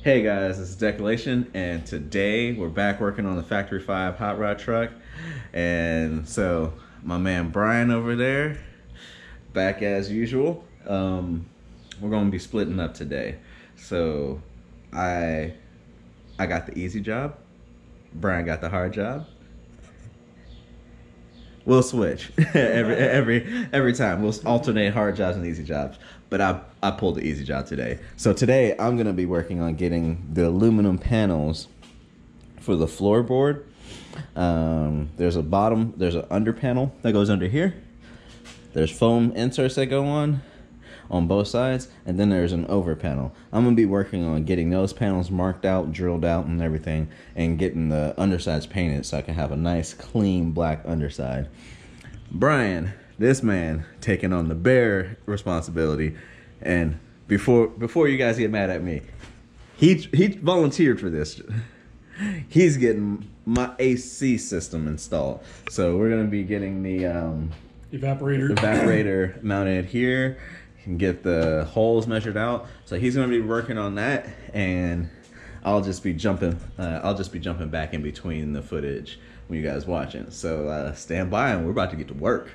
Hey guys, this is Decolation, and today we're back working on the Factory 5 hot rod truck. And so, my man Brian over there, back as usual. We're going to be splitting up today. So, I got the easy job, Brian got the hard job. We'll switch every time. We'll alternate hard jobs and easy jobs. But I pulled the easy job today. So today I'm gonna be working on getting the aluminum panels for the floorboard. There's an under panel that goes under here. There's foam inserts that go on both sides, and then there's an over panel. I'm gonna be working on getting those panels marked out, drilled out, and everything, and getting the undersides painted so I can have a nice, clean black underside. Brian, this man, taking on the bare responsibility, and before you guys get mad at me, he volunteered for this. He's getting my AC system installed, so we're gonna be getting the evaporator mounted here. Can get the holes measured out. So he's gonna be working on that, and I'll just be jumping back in between the footage when you guys watching. So stand by, and we're about to get to work.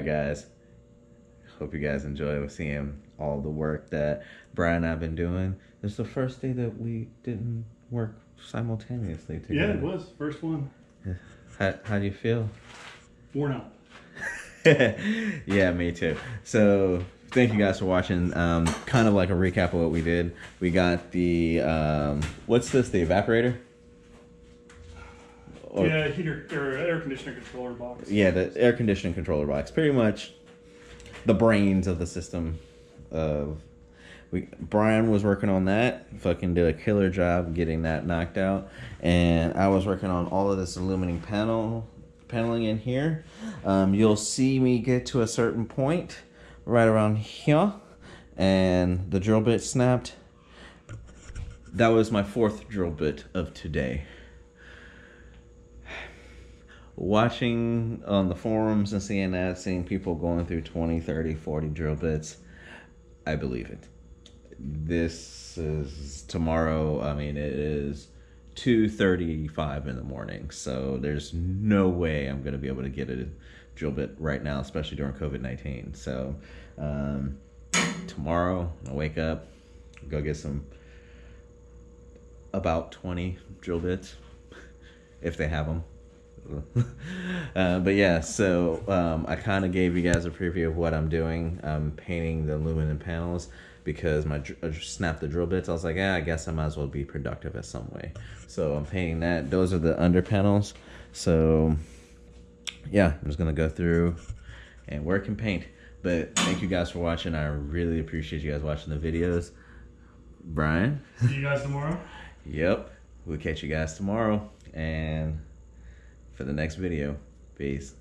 guys. Hope you guys enjoy seeing all the work that Brian and I've been doing. This is the first day that we didn't work simultaneously together. Yeah, it was. First one. How do you feel? Worn out. Yeah, me too. So thank you guys for watching. Kind of like a recap of what we did. We got the what's this? The evaporator? Yeah, heater or air conditioner controller box. Yeah, the air conditioning controller box. Pretty much the brains of the system. Brian was working on that. Fucking did a killer job getting that knocked out. And I was working on all of this aluminum paneling in here. You'll see me get to a certain point right around here, and the drill bit snapped. That was my 4th drill bit of today. Watching on the forums and seeing people going through 20, 30, 40 drill bits, I believe it. This is tomorrow. I mean, it is 2:35 in the morning, so there's no way I'm going to be able to get a drill bit right now, especially during COVID-19. So tomorrow I'll wake up, go get about 20 drill bits if they have them. But yeah, so I kind of gave you guys a preview of what I'm doing. I'm painting the aluminum panels because I snapped the drill bits. I was like, I guess I might as well be productive in some way. So I'm painting that. Those are the under panels. So yeah, I'm just gonna go through and work and paint. But thank you guys for watching. I really appreciate you guys watching the videos. Brian? See you guys tomorrow? Yep. We'll catch you guys tomorrow. And for the next video. Peace.